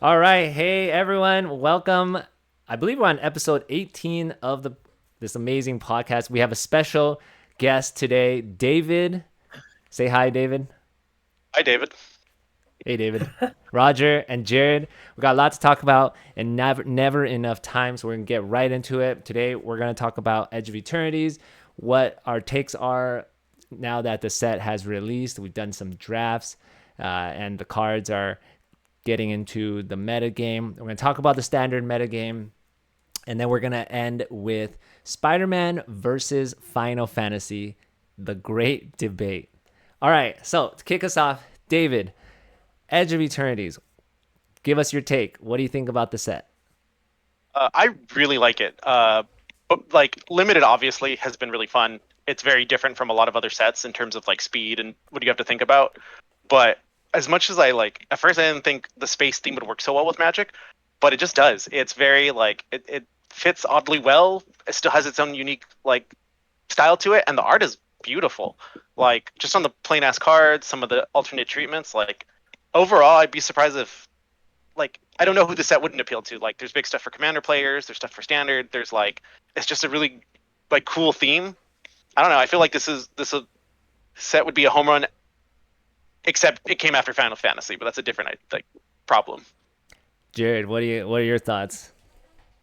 All right, hey everyone, welcome. I believe we're on episode 18 of this amazing podcast. We have a special guest today, David. Say hi, David. Hi, David. Hey, David. Roger and Jared. We got a lot to talk about and never enough time, so we're gonna get right into it. Today we're gonna talk about Edge of Eternities, what our takes are now that the set has released. We've done some drafts, and the cards are getting into the meta game. We're going to talk about the standard meta game, and then we're going to end with Spider-Man versus Final Fantasy, the great debate. All right, so to kick us off, David, Edge of Eternities, give us your take. What do you think about the set? I really like it. But like limited obviously has been really fun. It's very different from a lot of other sets in terms of like speed and what do you have to think about. But as much as I like, at first I didn't think the space theme would work so well with Magic, but it just does. It's very like it fits oddly well. It still has its own unique like style to it, and the art is beautiful. Like just on the plain ass cards, some of the alternate treatments. Like overall, I'd be surprised if like I don't know who the set wouldn't appeal to. Like there's big stuff for commander players, there's stuff for standard, there's like it's just a really like cool theme. I don't know. I feel like this set would be a home run, except it came after Final Fantasy, but that's a different like problem. Jared, what are your thoughts?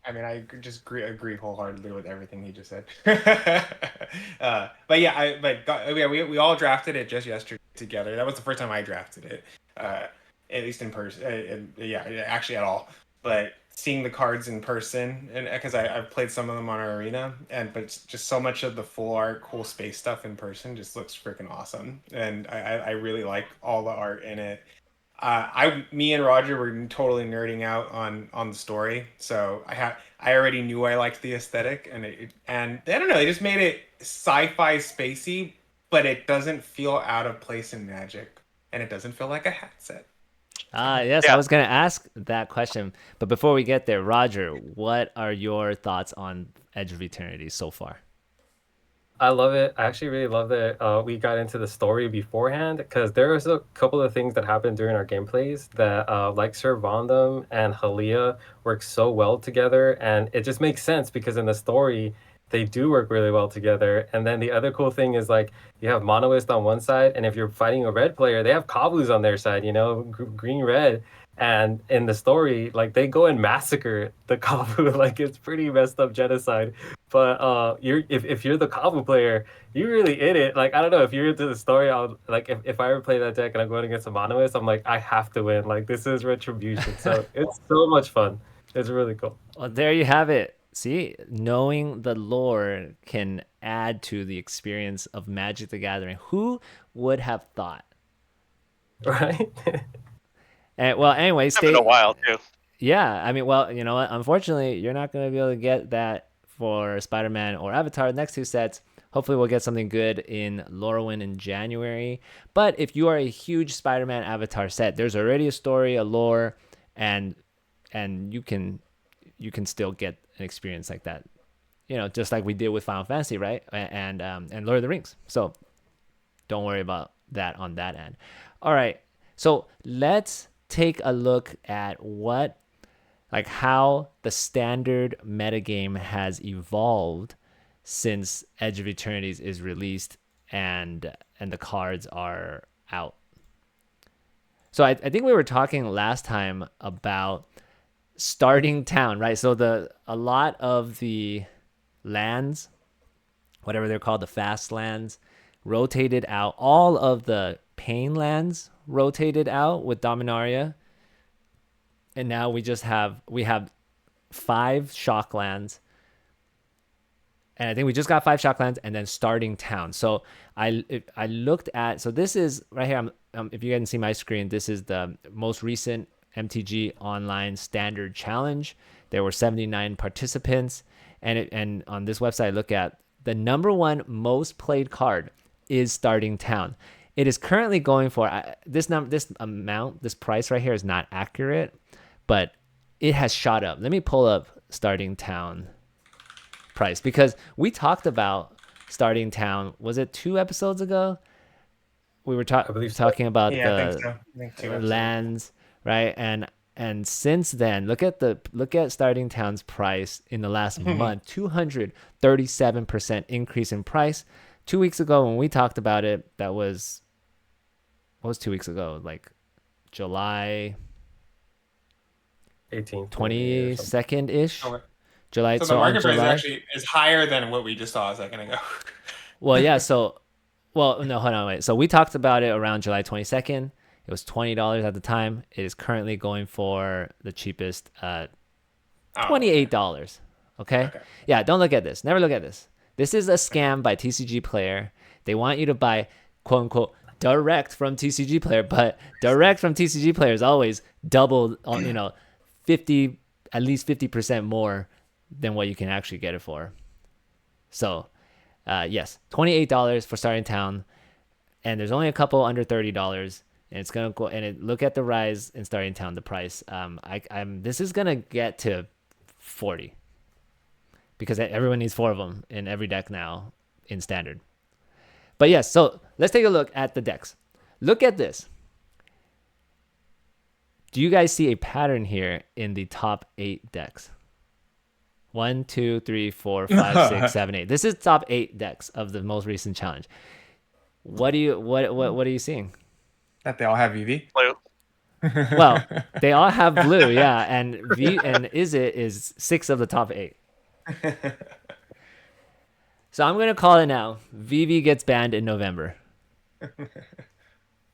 I mean, just agree wholeheartedly with everything he just said. But yeah, yeah, we all drafted it just yesterday together. That was the first time I drafted it, at least in person. Yeah, actually at all. But seeing the cards in person, and because I've played some of them on our arena, but it's just so much of the full art, cool space stuff in person just looks freaking awesome, and I really like all the art in it. Me and Roger were totally nerding out on the story, so I already knew I liked the aesthetic, and I don't know, they just made it sci-fi spacey, but it doesn't feel out of place in Magic, and it doesn't feel like a hat set. Yes, I Yeah, was going to ask that question, but before we get there, Roger, what are your thoughts on Edge of Eternity so far? I love it. I actually really love that we got into the story beforehand because there was a couple of things that happened during our gameplays that, like Sir Vondam and Halia, work so well together, and it just makes sense because in the story they do work really well together. And then the other cool thing is like you have Monoist on one side, and if you're fighting a red player, they have Kabus on their side. Green red. And in the story, like they go and massacre the Kabu, like it's pretty messed up genocide. But if you're the Kabu player, you're really in it. Like I don't know if you're into the story. I'll like if I ever play that deck and I'm going against a Monoist, I'm like I have to win. Like this is retribution. So it's so much fun. It's really cool. Well, there you have it. See, knowing the lore can add to the experience of Magic the Gathering. Who would have thought? Right? And, well, anyway, it's been a stay. while too. Yeah, I mean, well, you know what? Unfortunately, you're not going to be able to get that for Spider-Man or Avatar. The next two sets. Hopefully, we'll get something good in Lorwyn in January. But if you are a huge Spider-Man Avatar set, there's already a story, a lore, and you can still get an experience like that. You know, just like we did with Final Fantasy, right? And Lord of the Rings. So don't worry about that on that end. All right. So let's take a look at how the standard metagame has evolved since Edge of Eternities is released and the cards are out. So I think we were talking last time about starting town, right? So the a lot of the lands, whatever they're called, the fast lands, rotated out. All of the pain lands rotated out with Dominaria, and now we have five shock lands, and I think we just got five shock lands, and then starting town. So I looked at, so this is right here. If you guys can see my screen, this is the most recent MTG Online Standard Challenge. There were 79 participants, and on this website, I look at the number one most played card is starting town. It is currently going for this price right here is not accurate, but it has shot up. Let me pull up starting town price because we talked about starting town. Was it 2 episodes ago? We were I believe so. talking about Yeah, I think the so. I think 2 episodes. lands, right? And And since then, look at Starting Town's price in the last month, 237% increase in price. 2 weeks ago when we talked about it, that was what was 2 weeks ago? Like July 18th, 22nd ish. Oh, July. so the So on market price July. actually is higher than what we just saw a second ago. Well, yeah. So, well, no, hold on, wait. So we talked about it around July 22nd. It was $20 at the time. It is currently going for the cheapest, $28. Okay. Okay. Yeah. Don't look at this. Never look at this. This is a scam by TCG Player. They want you to buy, quote unquote, direct from TCG Player, but direct from TCG Player is always double, 50, at least 50% more than what you can actually get it for. So, yes, $28 for Starting Town, and there's only a couple under $30, and it's gonna go. And look at the rise in Starting Town, the price. This is gonna get to 40 because everyone needs 4 of them in every deck now in Standard. But yes, so let's take a look at the decks. Look at this. Do you guys see a pattern here in the top 8 decks? 1, 2, 3, 4, 5, 6, 7, 8. This is top 8 decks of the most recent challenge. What are you seeing? That they all have Vivi. Blue. Well, they all have blue, yeah, and Izzet is 6 of the top 8. So I'm gonna call it now. Vivi gets banned in November.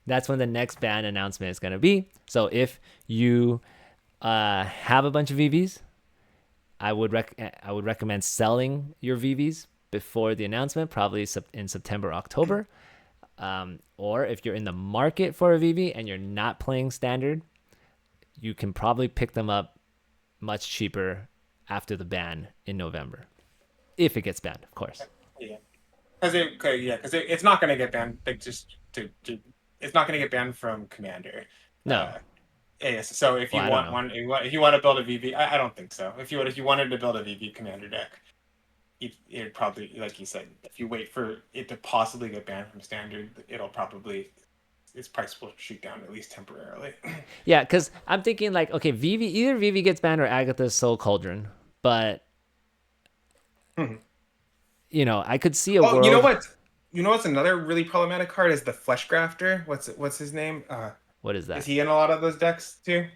That's when the next ban announcement is gonna be. So if you have a bunch of Vivis, I would recommend selling your Vivis before the announcement, probably in September, October. Or if you're in the market for a Vivi and you're not playing Standard, you can probably pick them up much cheaper after the ban in November, if it gets banned, of course. Yeah, because it's not going to get banned. Like it's not going to get banned from Commander. No. Yes. So if you if you want to build a VV, I don't think so. If you wanted to build a VV Commander deck, it probably, like you said, if you wait for it to possibly get banned from Standard, its price will shoot down at least temporarily. Yeah, because I'm thinking like, okay, either Vivi gets banned or Agatha's Soul Cauldron, but I could see a world. You know what? You know what's another really problematic card is the Flesh Grafter. What's his name? What is that? Is he in a lot of those decks too?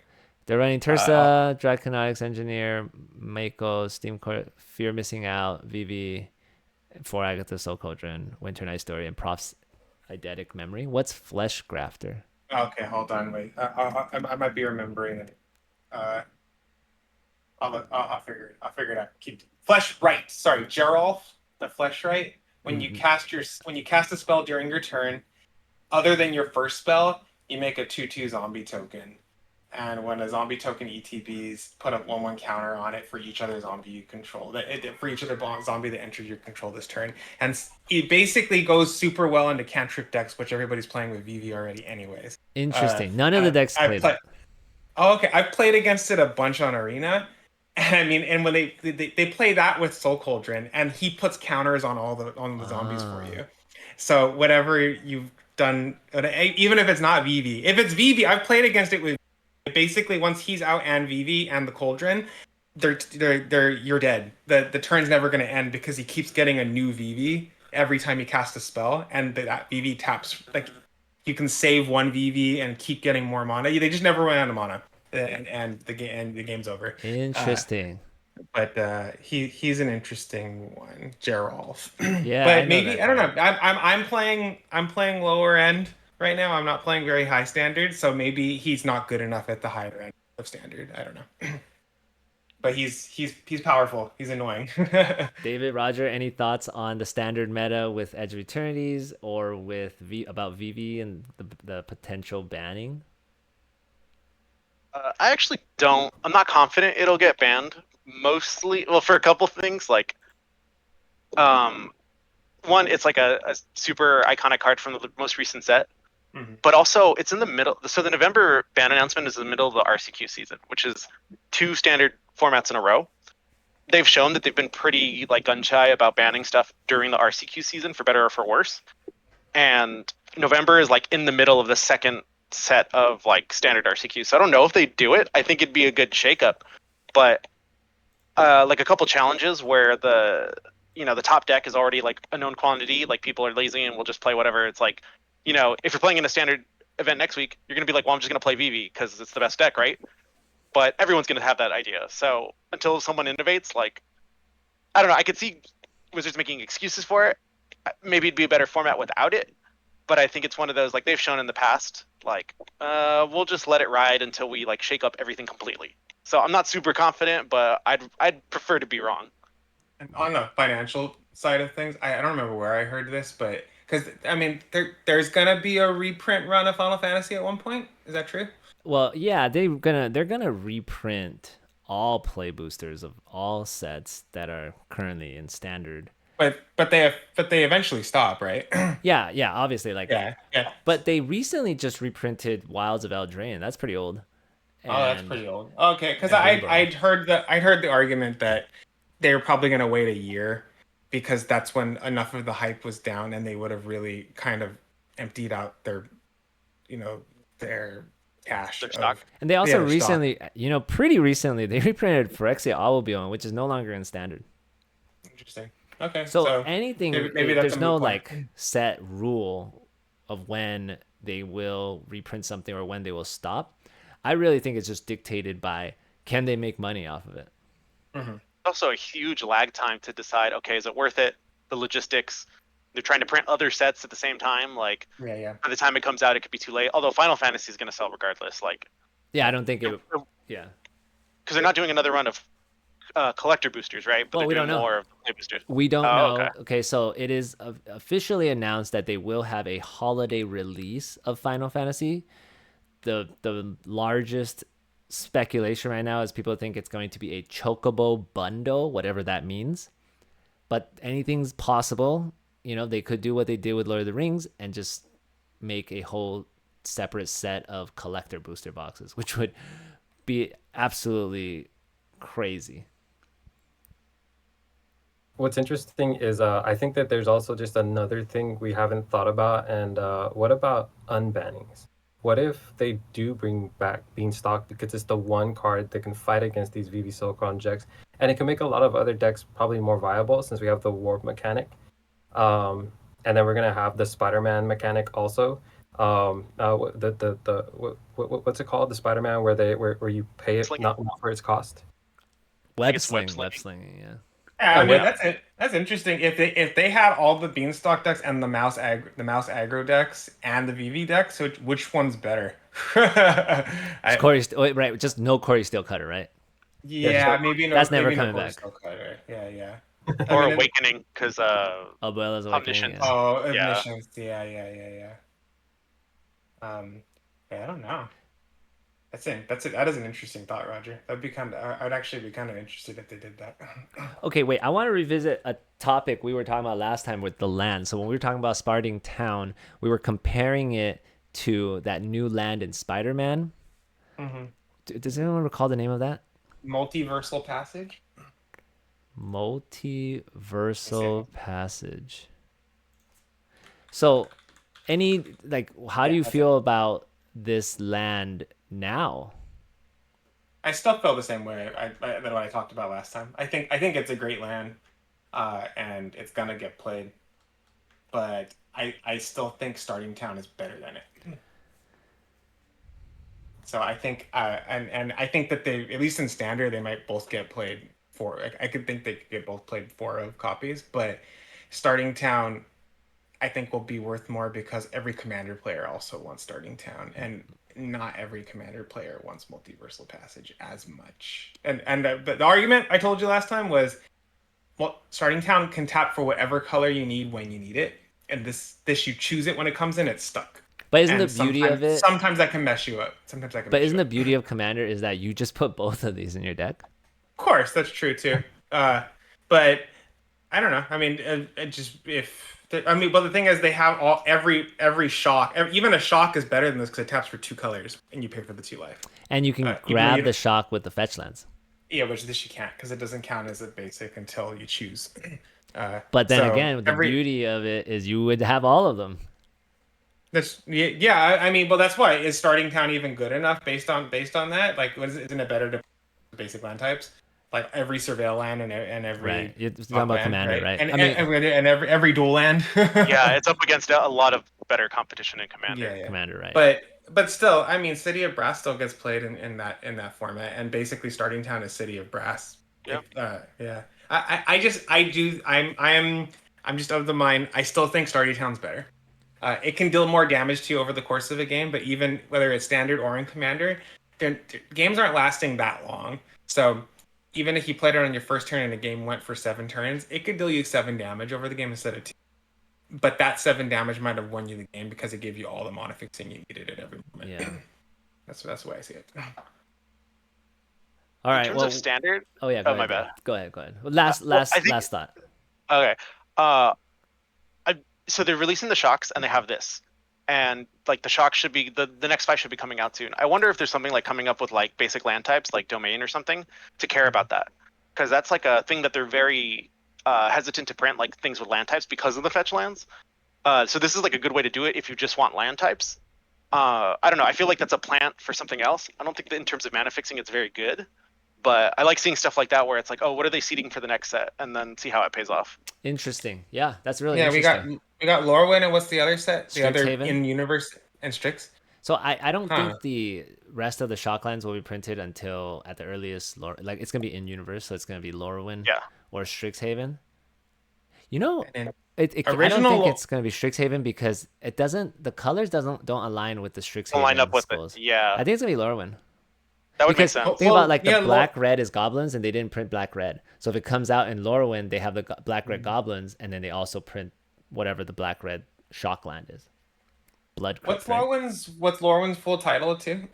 They're running Tursa, Dracononics Engineer, Mako, Steam Court, Fear Missing Out, Vivi, for Agatha Soul Cauldron, Winter Night Story, and Prof's Eidetic Memory. What's Flesh Grafter? Okay, hold on, wait. I might be remembering it. I'll figure it out. Keep Flesh Right. Sorry, Geralf, the Flesh Right. When you cast a spell during your turn, other than your first spell, you make a 2/2 zombie token. And when a zombie token ETBs, put a 1/1 counter on it for each other zombie you control. For each other zombie that enters your control this turn. And it basically goes super well into cantrip decks, which everybody's playing with VV already anyways. Interesting. None of the decks play that. Oh, okay. I've played against it a bunch on Arena. And when they play that with Soul Cauldron, and he puts counters on all the zombies for you. So whatever you've done, even if it's not VV, if it's VV, I've played against it with. Basically, once he's out and Vivi and the Cauldron, you're dead. The turn's never going to end because he keeps getting a new Vivi every time he casts a spell, and that Vivi taps. Like, you can save one Vivi and keep getting more mana. They just never run out of mana, and the game's over. Interesting. But he's an interesting one, Geralf. Yeah, but maybe I don't know. I'm playing lower end right now. I'm not playing very high Standard, so maybe he's not good enough at the higher end of Standard. I don't know. But he's powerful. He's annoying. David, Roger, any thoughts on the Standard meta with Edge of Eternities or with about Vivi and the potential banning? I actually don't. I'm not confident it'll get banned. Mostly, well, for a couple things, like, one, it's like a super iconic card from the most recent set, but also it's in the middle. So the November ban announcement is in the middle of the RCQ season, which is 2 Standard formats in a row. They've shown that they've been pretty gun shy about banning stuff during the RCQ season, for better or for worse. And November is in the middle of the second set of like standard RCQs. So I don't know if they do it. I think it'd be a good shakeup, but like a couple challenges where the top deck is already like a known quantity, like people are lazy and will just play whatever. It's like, if you're playing in a standard event next week, you're gonna be like, well, I'm just gonna play Vivi because it's the best deck, right? But everyone's gonna have that idea. So until someone innovates, like, I don't know, I could see Wizards making excuses for it. Maybe it'd be a better format without it. But I think it's one of those, like they've shown in the past, like we'll just let it ride until we like shake up everything completely. So I'm not super confident, but I'd prefer to be wrong. And on the financial side of things, I don't remember where I heard this, but because I mean, there's gonna be a reprint run of Final Fantasy at one point. Is that true? Well, yeah, they're gonna reprint all play boosters of all sets that are currently in standard. But they eventually stop, right? Yeah, obviously, like, Yeah. but they recently just reprinted Wilds of Eldraine. That's pretty old. Oh, that's And pretty old. Okay, because and Rainbow. I'd heard the argument that they were probably gonna wait a year because that's when enough of the hype was down and they would have really kind of emptied out their, their cash, Their stock. And they also their stock. recently, pretty recently, they reprinted Phyrexia Albion, which is no longer in standard. Interesting. Okay. So anything, maybe that's there's a no moot point. like set rule of when they will reprint something or when they will stop. I really think it's just dictated by, can they make money off of it? Mm-hmm. Also a huge lag time to decide, okay, is it worth it? The logistics. They're trying to print other sets at the same time. Like, Yeah. by the time it comes out, it could be too late. Although Final Fantasy is going to sell regardless. Like, Yeah, I don't think it. Yeah. because they're not doing another run of collector boosters, right? But Well, we they're don't doing know. more of the play boosters. We don't Oh, know. okay. Okay, so it is officially announced that they will have a holiday release of Final Fantasy. The largest speculation right now is people think it's going to be a Chocobo bundle, whatever that means. But anything's possible. They could do what they did with Lord of the Rings and just make a whole separate set of collector booster boxes, which would be absolutely crazy. What's interesting is I think that there's also just another thing we haven't thought about, and what about unbannings? What if they do bring back Beanstalk because it's the one card that can fight against these VV Silicon decks, and it can make a lot of other decks probably more viable since we have the warp mechanic, and then we're gonna have the Spider-Man mechanic also. What's it called? The Spider-Man where you pay it Slinging. not for its cost. Web it's web slinging, yeah. Yeah, I mean yeah. that's it. That's interesting. If they had all the Beanstalk decks and the mouse aggro decks and the VV decks, so which one's better? Wait, right? Just no Corey Steel Cutter, right? Yeah, maybe no. That's never maybe no coming back. Force Skull Cutter. Yeah. Or I mean, Awakening, because Abuela's Awakening. Omniscience. Yeah. Oh, Yeah. admissions. Yeah. I don't know. That is an interesting thought, Roger. I'd actually be kind of interested if they did that. Okay, wait. I want to revisit a topic we were talking about last time with the land. So when we were talking about Sparding Town, we were comparing it to that new land in Spider-Man. Mm-hmm. Does anyone recall the name of that? Multiversal Passage. Multiversal Passage. So, how do you feel about this land now? I still feel the same way than what I talked about last time. I think it's a great land, and it's gonna get played, but I still think Starting Town is better than it. So I think and I think that they, at least in standard, they might both get played for. I could think they could get both played 4 copies, but Starting Town, I think, will be worth more because every Commander player also wants Starting Town, and not every Commander player wants Multiversal Passage as much. And the argument I told you last time was, well, Starting Town can tap for whatever color you need when you need it, and this you choose it when it comes in, it's stuck. But isn't the beauty of it? Sometimes that can mess you up. But isn't the beauty of Commander is that you just put both of these in your deck? Of course, that's true too. But I don't know. I mean, but the thing is, they have every shock. Even a shock is better than this because it taps for 2 colors and you pay for the 2 life. And you can grab the shock with the fetch lands. Yeah, which this you can't because it doesn't count as a basic until you choose. But then again, the beauty of it is you would have all of them. I mean, well, that's why is starting town even good enough based on that? Like, isn't it better to basic land types? Like every surveil land and Right. every You're talking block about land, commander, right? right? And I mean, every dual land. Yeah, it's up against a lot of better competition in Commander. Yeah. commander, right? But still, I mean, City of Brass still gets played in that format, and basically starting town is City of Brass. Yep. Yeah. I'm just of the mind. I still think starting town's better. It can deal more damage to you over the course of a game, but even whether it's standard or in Commander, games aren't lasting that long. So even if you played it on your first turn and the game went for 7 turns, it could deal you 7 damage over the game instead of 2. But that 7 damage might have won you the game because it gave you all the mana fixing you needed at every moment. Yeah. That's the way I see it. All In right. terms Well. of standard, Oh yeah. Go oh ahead. my bad. Go ahead. Go ahead. Well, I think- last thought. Okay. So they're releasing the shocks and they have this, and like the shocks should be the next fight should be coming out soon. I wonder if there's something like coming up with like basic land types like domain or something to care about that, because that's like a thing that they're very hesitant to print like things with land types because of the fetch lands. So this is like a good way to do it if you just want land types. I don't know. I feel like that's a plant for something else. I don't think that in terms of mana fixing it's very good, but I like seeing stuff like that where it's like, oh, what are they seeding for the next set, and then see how it pays off. Interesting. Yeah, that's really Yeah, interesting. we got Lorwyn, and what's the other set? The other Strixhaven? in universe and Strix. So I don't Huh. think the rest of the shocklands will be printed until at the earliest. Like it's gonna be in universe, so it's gonna be Lorwyn Yeah. or Strixhaven. You know, And I don't original think Lo- it's gonna be Strixhaven because it doesn't. The colors don't align with the Strixhaven Don't line up with skulls. it. Yeah, I think it's gonna be Lorwyn. that would make Because sense. think about like the yeah, black red is goblins and they didn't print black red. So if it comes out in Lorwyn, they have the black red goblins and then they also print whatever the black red shockland is. Blood What's Crypt, right? Lorwyn's full title too?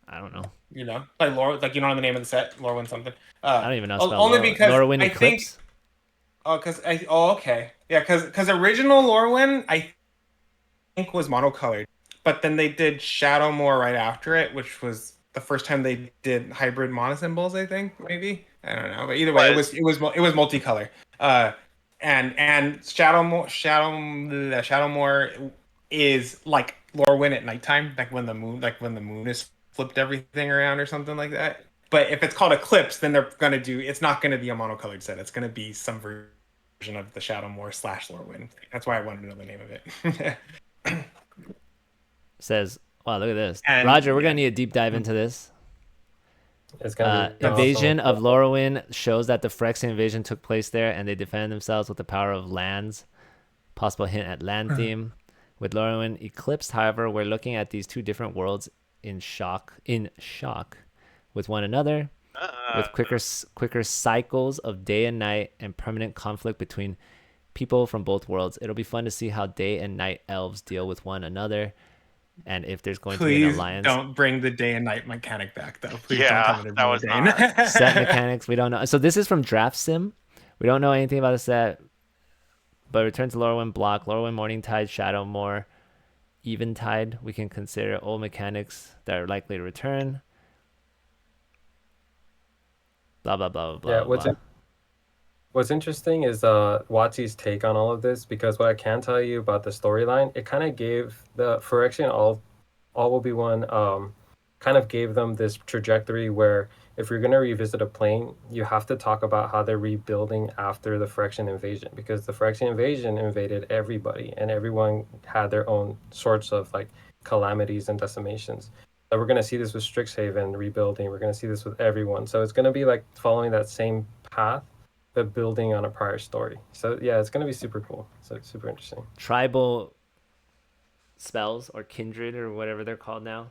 I don't know. You know, like you don't know the name of the set, Lorwyn something. I don't even know how to spell Only Lorwyn. because Lorwyn I think. Eclipse. Okay, yeah, because original Lorwyn I think was monocolored, but then they did Shadowmoor right after it, which was the first time they did hybrid mono symbols. I think maybe I don't know, but either way, it was multicolor. And Shadowmoor is like Lorwyn at nighttime, like when the moon is flipped everything around or something like that. But if it's called Eclipse, then it's not gonna be a monocolored set. It's gonna be some version of the Shadowmoor / Lorwyn. That's why I wanted to know the name of it. Says, wow, look at this. And- Roger, we're going to need a deep dive into this. It's gonna be Invasion awesome. of Lorwyn shows that the Phyrexian invasion took place there and they defend themselves with the power of lands. Possible hint at land theme. With Lorwyn eclipsed, however, we're looking at these two different worlds in shock with one another, with quicker cycles of day and night and permanent conflict between people from both worlds. It'll be fun to see how day and night elves deal with one another, and if there's going to be an Please alliance. don't bring the day and night mechanic back, though. Please Yeah, don't tell me to that bring was the day and not- night. Set mechanics, we don't know. So this is from Draft Sim. We don't know anything about the set, but return to Lorwyn block, Lorwyn Morningtide, Shadowmoor, Eventide. We can consider old mechanics that are likely to return. Blah blah blah blah. Yeah, blah. what's interesting is Watsy's take on all of this, because what I can tell you about the storyline, it kind of gave the Phyrexian all will be one kind of gave them this trajectory where if you're going to revisit a plane, you have to talk about how they're rebuilding after the Phyrexian invasion, because the Phyrexian invasion invaded everybody and everyone had their own sorts of like calamities and decimations. So we're going to see this with Strixhaven rebuilding. We're going to see this with everyone. So it's going to be like following that same path, but building on a prior story. So yeah, it's going to be super cool. So it's super interesting. Tribal spells or kindred or whatever they're called now.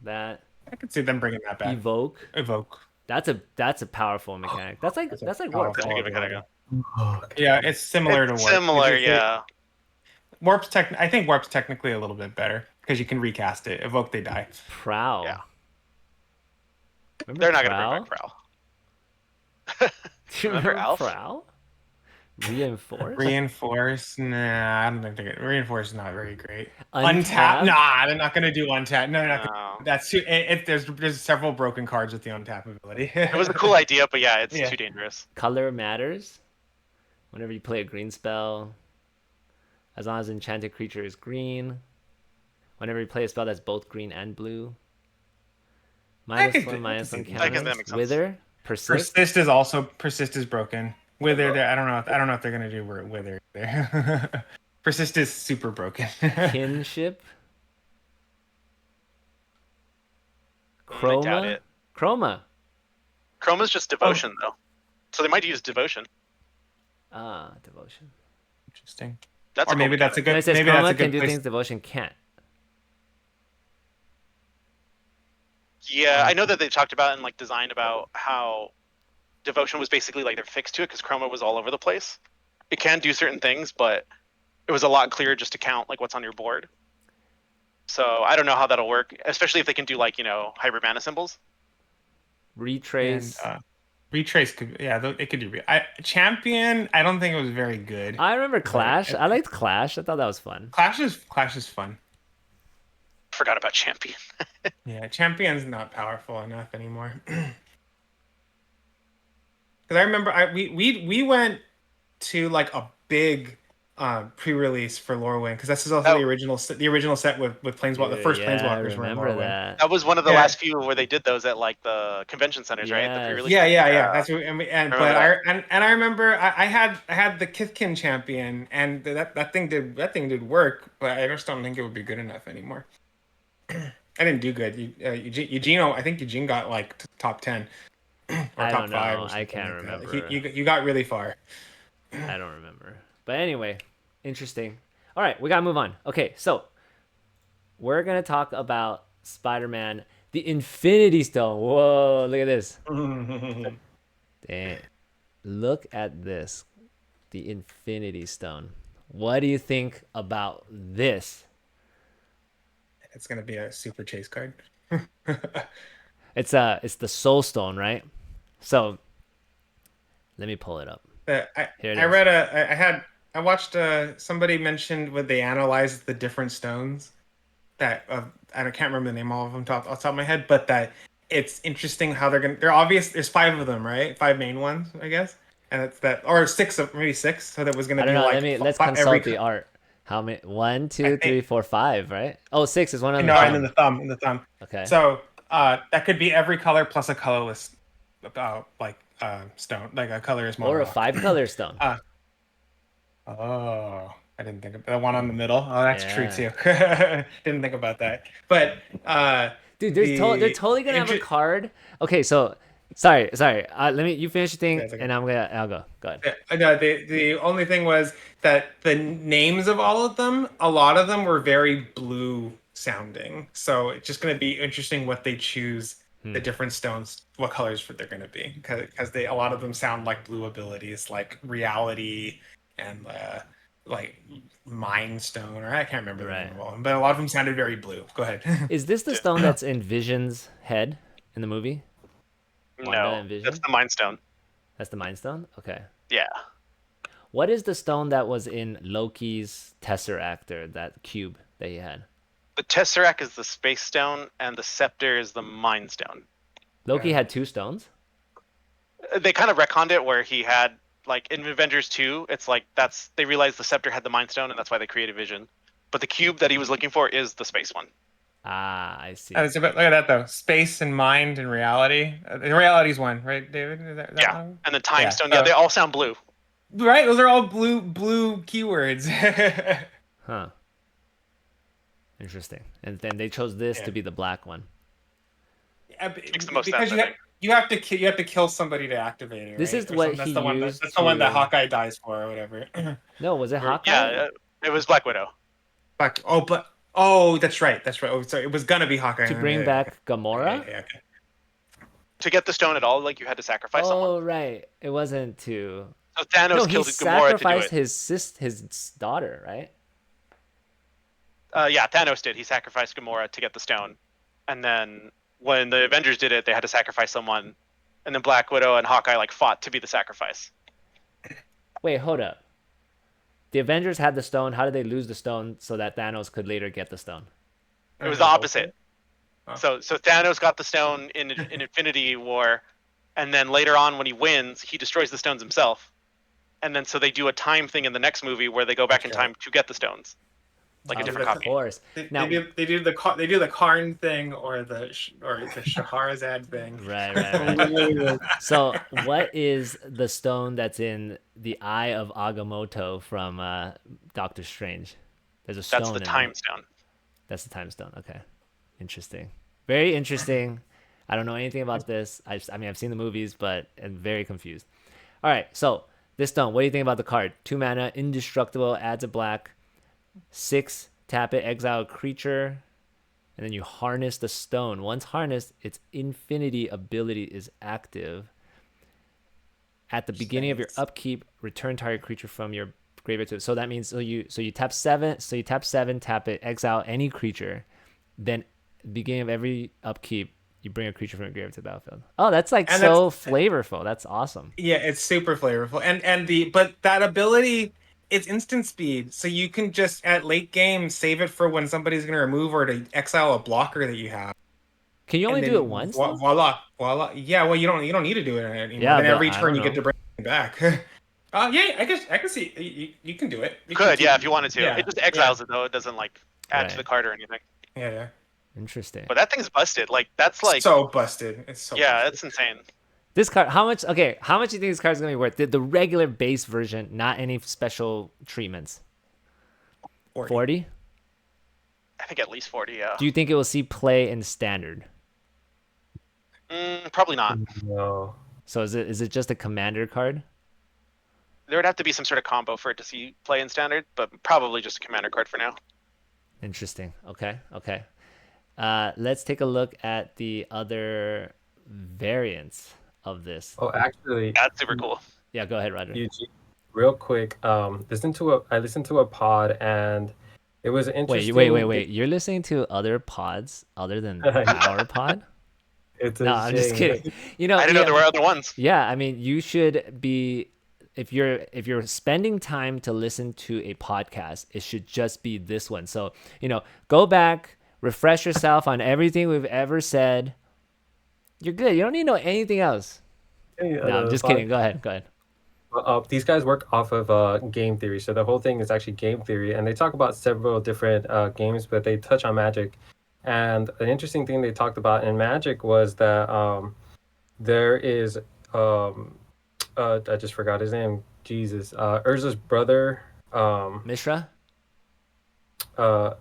That I could see them bringing that back. evoke. Evoke. That's a powerful mechanic. That's like warp. That's a Right? good mechanic. Yeah, it's similar to It's Warp. similar, It's- yeah. I think Warp's technically a little bit better because you can recast it. Evoke, they die. Prowl. Yeah. Remember They're not Prowl? gonna bring back Prowl. Do you Remember remember Alf? Prowl? Reinforce? Reinforce? Nah, I don't think Reinforce is not very great. Untap? Untap? Nah, they're not gonna do untap. No, they're not gonna. No. That's too. There's several broken cards with the untap ability. It was a cool idea, but yeah, it's Yeah. too dangerous. Color matters. Whenever you play a green spell, As long as enchanted creature is green. Whenever you play a spell that's both green and blue. I -1, could -1 see that. I guess counters. that makes sense. Wither, persist. Persist is broken. Wither, I don't know. I don't know if they're gonna do Wither there. Persist is super broken. Kinship. I doubt Chroma. it. Chroma. Chroma's just devotion though, so they might use devotion. Ah, devotion. Interesting. That's Or a maybe cool that's a mechanic. good. No, it says Maybe that's a Chroma can good do place. things devotion can't. Yeah, I know that they talked about and like designed about how devotion was basically like they're fixed to it because Chroma was all over the place. It can do certain things, but it was a lot clearer just to count like what's on your board. So I don't know how that'll work, especially if they can do like hybrid mana symbols. Retrace. And, Retrace could, it could do. Champion, I don't think it was very good. I remember Clash. it- I liked Clash. I thought that was fun. Clash is fun. Forgot about champion. Yeah, Champion's not powerful enough anymore. Because I remember we went to like a big pre-release for Lorwyn because this is also Oh. the original set with Planeswalker. The first Yeah, I Planeswalkers were in remember Lorwyn. that. That was one of the Yeah. last few where they did those at like the convention centers, right? The Yes. pre-release. Yeah. That's what, Remember but that. I remember I had the Kithkin champion and that thing did work, but I just don't think it would be good enough anymore. I didn't do good. I think Eugene got like top 10 or I top don't 5 know. or something I can't like that. remember. You got really far. I don't remember. But anyway, interesting. All right, we gotta move on. Okay, so we're gonna talk about Spider-Man, the Infinity Stone. Whoa, look at this. Damn. Look at this. The Infinity Stone. What do you think about this? It's gonna be a super chase card. It's the Soulstone, right? So let me pull it up. Here it is. I watched somebody mentioned when they analyzed the different stones that I can't remember the name of them off the top of my head, but that it's interesting how they're obvious. There's 5 of them, right? 5 main ones, I guess, and it's that or 6 of maybe 6. So that was gonna I be don't know. like Let's consult the art. How many? 1, 2, 3, 4, 5, right? Oh, 6 is one on the no, thumb. and then the thumb. Okay. So that could be every color plus a colorless, stone, like a colorless mono. Or a 5-color stone. Oh, I didn't think of the one on the middle. Oh, that's true Yeah. too. Didn't think about that. But Dude, they're totally gonna have a card. Okay, so sorry. You finish your thing, Yeah, it's okay. and I'll go. Go ahead. No, the only thing was that the names of all of them, a lot of them were very blue sounding. So it's just going to be interesting what they choose. The different stones, what colors they're going to be, because a lot of them sound like blue abilities, like reality and like mind stone, or I can't remember the name of all of them, but a lot of them sounded very blue. Go ahead. Is this the stone that's in Vision's head in the movie? Wanda No, and Vision? that's the Mind Stone. That's the Mind Stone? Okay. Yeah. What is the stone that was in Loki's Tesseractor, that cube that he had? The Tesseract is the Space Stone, and the Scepter is the Mind Stone. Loki had 2 stones? They kind of retconned it where he had, like, in Avengers 2, it's like they realized the Scepter had the Mind Stone, and that's why they created Vision. But the cube that he was looking for is the Space one. Ah, I see. Look at that though. Space and mind and reality. The reality's one, right, David? Is that Yeah, one? and the Time Yeah. Stone. Yeah, they all sound blue. Right, those are all blue keywords. Huh. Interesting. And then they chose this to be the black one. Makes the most because sense. you have to kill somebody to activate it. This right? is Or what that's he the one used that's the one that to- Hawkeye dies for or whatever. No, was it Hawkeye? Yeah, it was Black Widow. That's right. Oh, sorry, it was gonna be Hawkeye. To bring back Gamora? Okay. To get the stone at all, like you had to sacrifice someone. Oh, right. It wasn't to... So Thanos No, he killed Gamora to do sacrificed it. his daughter, right? Yeah, Thanos did. He sacrificed Gamora to get the stone, and then when the Avengers did it, they had to sacrifice someone, and then Black Widow and Hawkeye like fought to be the sacrifice. Wait, hold up. The Avengers had the stone. How did they lose the stone so that Thanos could later get the stone? It was the opposite. So Thanos got the stone in Infinity War, and then later on when he wins, he destroys the stones himself, and then so they do a time thing in the next movie where they go back in Okay. time to get the stones, like a Of different copy. course. Now, They do the Karn thing or the Shahrazad thing. right. So, what is the stone that's in the eye of Agamotto from Doctor Strange? There's a stone That's the in time there. stone. That's the time stone. Okay, interesting. Very interesting. I don't know anything about this. I mean, I've seen the movies, but I'm very confused. All right, so this stone. What do you think about the card? 2 mana, indestructible, adds a black. 6, tap it, exile a creature, and then you harness the stone. Once harnessed, its infinity ability is active. At the beginning of your upkeep, return target creature from your graveyard to. So that means you tap 7. So you tap 7, tap it, exile any creature. Then beginning of every upkeep, you bring a creature from your graveyard to the battlefield. Oh, that's like And so flavorful. That's awesome. Yeah, it's super flavorful. But that ability, it's instant speed. So you can just at late game save it for when somebody's gonna remove or to exile a blocker that you have. Can you only And do then it once? voila. Yeah, well you don't need to do it anymore. Yeah, Then but every I turn don't you get know. to bring it back. Yeah, I guess I can see you can do it. You could, yeah, if you wanted to. Yeah, It just exiles it though. It doesn't like add to Right. the card or anything. yeah. Interesting. But that thing's busted. Like that's like So busted. It's so yeah, busted. it's insane. This card, how much? Okay, how much do you think this card is gonna be worth? The regular base version, not any special treatments. 40? I think at least 40. Yeah. Do you think it will see play in standard? Probably not. No. So is it just a commander card? There would have to be some sort of combo for it to see play in standard, but probably just a commander card for now. Interesting. Okay. Let's take a look at the other variants of this. Oh, actually, That's super cool. Yeah, go ahead, Roger. Eugene, real quick. I listened to a pod, and it was interesting. Wait. You're listening to other pods other than our pod? It's a No, I'm just shame. kidding. You know, I didn't know there were other ones. Yeah, I mean, you should be if you're spending time to listen to a podcast, it should just be this one. So, go back, refresh yourself on everything we've ever said. You're good. You don't need to know anything else. No, I'm just kidding. Go ahead. These guys work off of game theory, so the whole thing is actually game theory, and they talk about several different games, but they touch on Magic. And an interesting thing they talked about in Magic was that there is I just forgot his name. Jesus, Urza's brother, Mishra.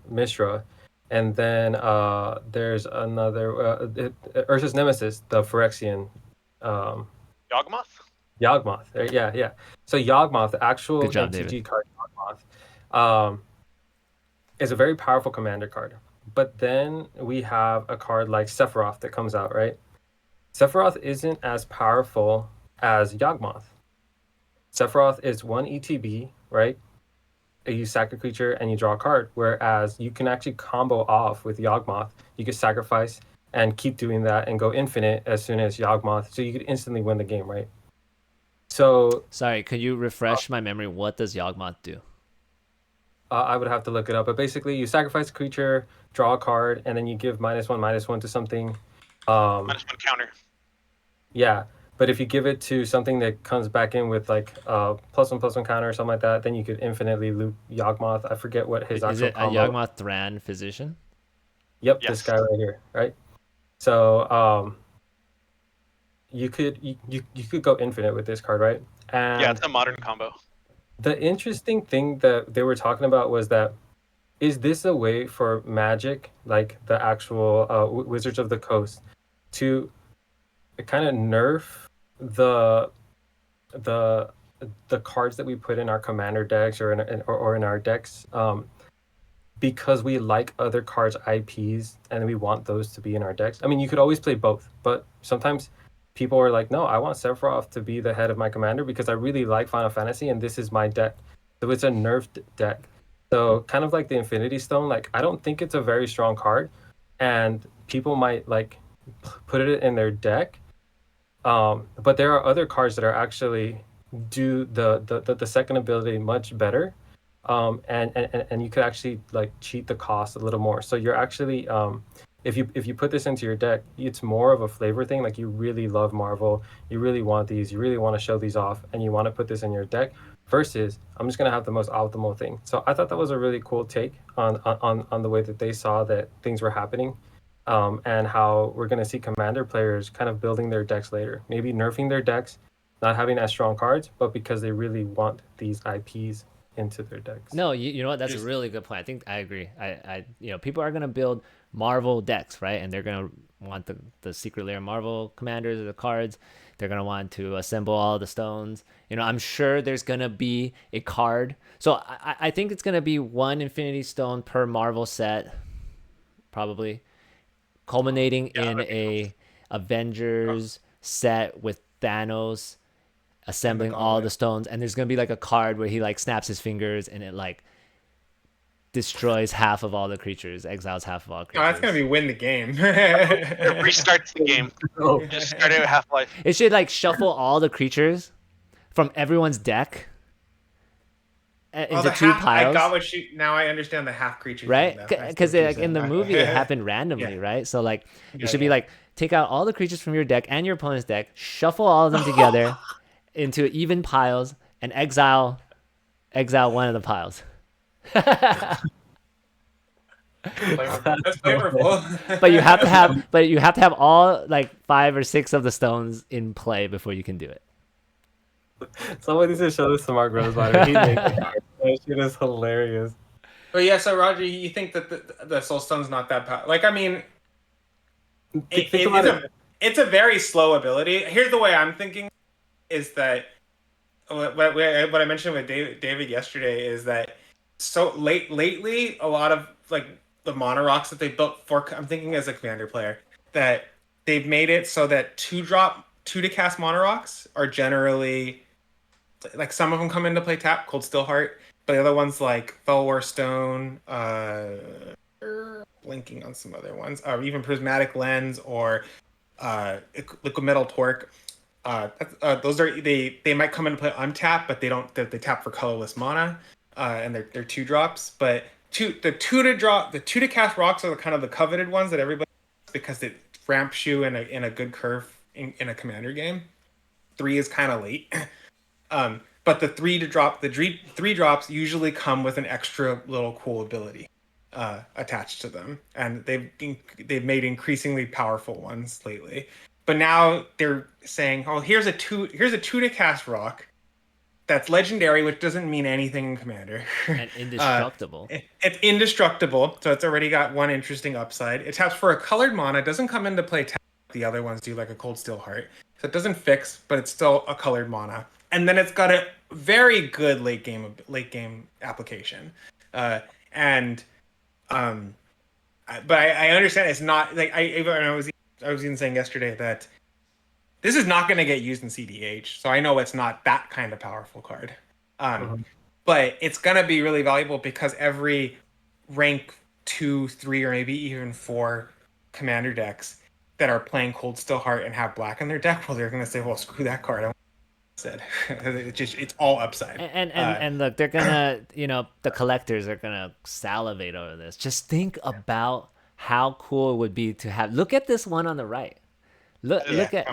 Mishra, and then there's another Urza's nemesis, the Phyrexian. Yawgmoth? Yawgmoth. Yeah. So Yawgmoth, the actual Good job, MTG David. card Yawgmoth, is a very powerful commander card. But then we have a card like Sephiroth that comes out, right? Sephiroth isn't as powerful as Yawgmoth. Sephiroth is 1 ETB, right? You sack a creature and you draw a card, whereas you can actually combo off with Yawgmoth. You could sacrifice and keep doing that and go infinite as soon as Yawgmoth, so you could instantly win the game, right? So Sorry, could you refresh my memory? What does Yawgmoth do? I would have to look it up, but basically you sacrifice a creature, draw a card, and then you give -1/-1 to something. -1 counter. Yeah, but if you give it to something that comes back in with like +1/+1 counter or something like that, then you could infinitely loop Yawgmoth. I forget what his Is actual it a combo. Yawgmoth Thran Physician? Yep, Yes. this guy right here, right? So you could go infinite with this card, right? And Yeah, it's a modern combo. the interesting thing that they were talking about was that is this a way for Magic, like the actual Wizards of the Coast, to kind of nerf the cards that we put in our commander decks or in our decks, because we like other cards' IPs and we want those to be in our decks? I mean, you could always play both, but sometimes people are like, no, I want Sephiroth to be the head of my commander because I really like Final Fantasy and this is my deck. So it's a nerfed deck. So kind of like the Infinity Stone, like I don't think it's a very strong card, and people might like put it in their deck. But there are other cards that are actually do the second ability much better. And you could actually like cheat the cost a little more. So you're actually if you put this into your deck, it's more of a flavor thing. Like you really love Marvel, you really want these, you really want to show these off, and you want to put this in your deck. Versus, I'm just gonna have the most optimal thing. So I thought that was a really cool take on the way that they saw that things were happening, and how we're gonna see commander players kind of building their decks later, maybe nerfing their decks, not having as strong cards, but because they really want these IPs into their decks. No, you know what? That's a really good point. I think I agree. People are gonna build Marvel decks, right? And they're gonna want the secret layer Marvel commanders or the cards. They're gonna want to assemble all the stones. I'm sure there's gonna be a card. So I think it's gonna be one Infinity Stone per Marvel set, probably, culminating in a Avengers set with Thanos assembling all the stones, and there's gonna be like a card where he like snaps his fingers and it like destroys half of all the creatures, exiles half of all creatures. Oh, that's gonna be win the game. It restarts the game. Oh. Just start it at Half-Life. It should like shuffle all the creatures from everyone's deck into two piles. I got what you. Now I understand the half creature. Right? Because like in the movie it happened randomly, right? So like it should be like take out all the creatures from your deck and your opponent's deck, shuffle all of them together into even piles, and exile one of the piles. That's flavorful. But you have to have all like 5 or 6 of the stones in play before you can do it. Someone needs to show this to Mark Rosewater. He makes it hard. That shit is hilarious. But yeah, so Roger, you think that the Soulstone's not that powerful? Like, I mean, it's a very slow ability. Here's the way I'm thinking: is that what I mentioned with David yesterday is that so lately a lot of like the mono rocks that they built for, I'm thinking as a commander player, that they've made it so that 2 to cast mono rocks are generally like, some of them come into play tap, Cold Steel Heart, but the other ones like Felwar Stone, blinking on some other ones, or even Prismatic Lens or Liquid Metal Torque. Those are they might come into play untap, but they tap for colorless mana, and they're 2 drops. But the two to cast rocks are the kind of the coveted ones that everybody has because it ramps you in a good curve in a commander game. 3 is kind of late. But the 3 drops usually come with an extra little cool ability attached to them, and they've made increasingly powerful ones lately. But now they're saying, "Oh, here's a 2 to cast rock that's legendary, which doesn't mean anything in Commander, and indestructible." It's indestructible, so it's already got one interesting upside. It taps for a colored mana, doesn't come into play tap. The other ones do, like a Cold Steel Heart, so it doesn't fix, but it's still a colored mana. And then it's got a very good late game application, but I understand it's not like I was even saying yesterday that this is not going to get used in CDH, so I know it's not that kind of powerful card, but it's going to be really valuable because every rank 2, 3, or maybe even 4 commander decks that are playing Cold Steel Heart and have black in their deck, well, they're going to say, well, screw that card. It's all upside, and look, they're gonna the collectors are gonna salivate over this. Just think about how cool it would be to have. Look at this one on the right. Look at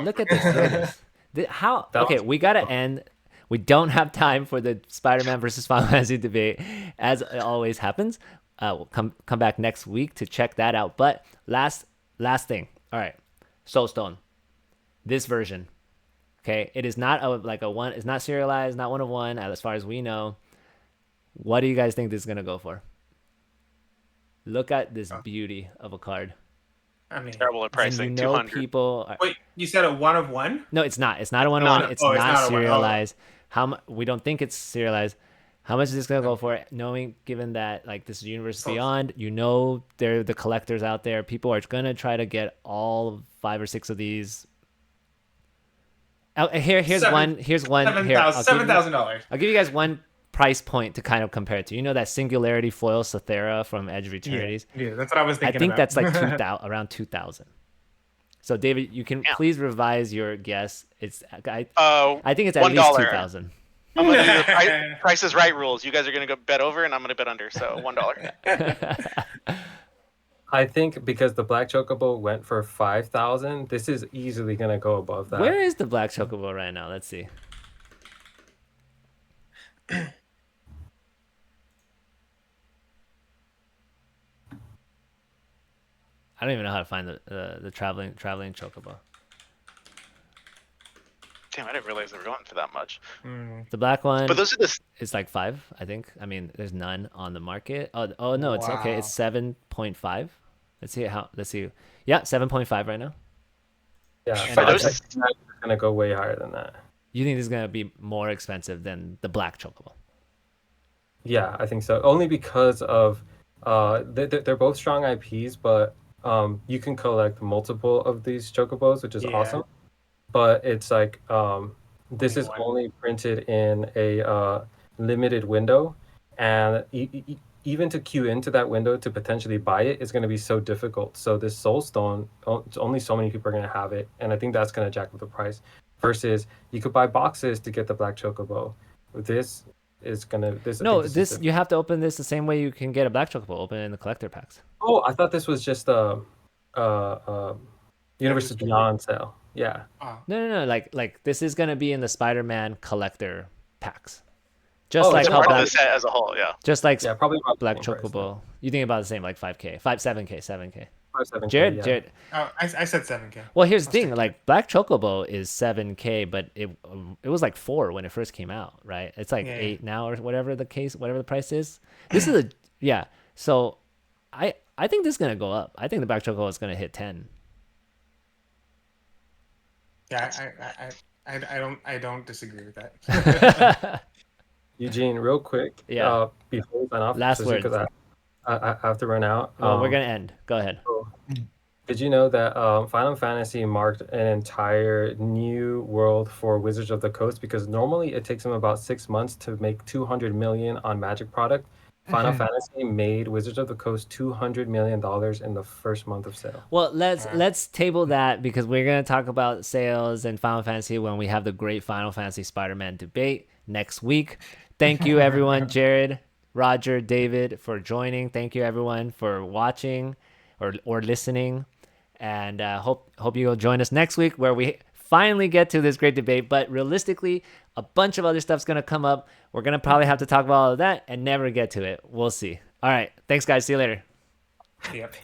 this. We gotta end. We don't have time for the Spider-Man versus Final Fantasy debate, as it always happens. We'll come back next week to check that out. But last thing. All right, Soulstone, this version. Okay, it is not a one. It's not serialized, not 1 of 1, as far as we know. What do you guys think this is gonna go for? Look at this beauty of a card. I mean, terrible at pricing. 200. People. Wait, you said a 1 of 1? No, it's not. It's not a 1 of 1. It's not serialized. We don't think it's serialized. How much is this gonna go for? Given that like this is Universe Beyond, there are the collectors out there. People are gonna try to get all 5 or 6 of these. Here's one. $7,000. I'll give you guys one price point to kind of compare it to. That Singularity foil Cythera from Edge of Eternities. Yeah, that's what I was thinking. I think that's like around 2,000. So David, you can please revise your guess. I think it's at $1. least 2,000. I'm gonna do the Price is Right rules. You guys are gonna go bet over, and I'm gonna bet under. So $1. I think because the black chocobo went for 5,000, this is easily gonna go above that. Where is the black chocobo right now? Let's see. I don't even know how to find the traveling chocobo. Damn, I didn't realize they were going for that much. The black one, But those are the it's like 5, I think. I mean, there's none on the market. Oh no, it's okay. It's 7.5. Let's see how. Let's see. Yeah, 7.5 right now. Yeah, And so I those- think it's gonna go way higher than that. You think this is gonna be more expensive than the black chocobo? Yeah, I think so. Only because of they're both strong IPs, but you can collect multiple of these chocobos, which is Yeah. awesome. But it's like this Only is one. only printed in a limited window, and even to queue into that window to potentially buy it is going to be so difficult. So this Soulstone, only so many people are going to have it, and I think that's going to jack up the price. Versus you could buy boxes to get the black chocobo. This is gonna this. I No, think this is you have to open this the same way you can get a black chocobo. Open it in the collector packs. Oh, I thought this was just Universe Beyond sale. Yeah. Oh. No. Like this is gonna be in the Spider-Man collector packs. Just Oh, like it's how part of black, the set as a whole, yeah. just like Yeah, probably about the black same price, chocobo. You think about the same, like 5K, 7K. 5-7K, Jared, yeah. Jared. Oh, I said 7K. Well, here's the thing: like Black Chocobo is 7K, but it was like 4 when it first came out, right? It's like Yeah. 8 now or whatever the case, whatever the price is. This is a yeah. So I think this is gonna go up. I think the Black Chocobo is gonna hit 10. Yeah, I don't disagree with that. Eugene, real quick. Yeah. Before we sign off, Last especially words. 'cause I have to run out. Well, we're gonna end. Go ahead. Did you know that Final Fantasy marked an entire new world for Wizards of the Coast? Because normally it takes them about 6 months to make 200 million on Magic product. Final Fantasy made Wizards of the Coast $200 million in the first month of sale. Well, let's table that because we're gonna talk about sales and Final Fantasy when we have the great Final Fantasy Spider-Man debate next week. Thank you, everyone, Jared, Roger, David, for joining. Thank you, everyone, for watching or listening, and hope you'll join us next week where we finally get to this great debate. But realistically, a bunch of other stuff's gonna come up. We're gonna probably have to talk about all of that and never get to it. We'll see. All right, thanks, guys. See you later. Yep.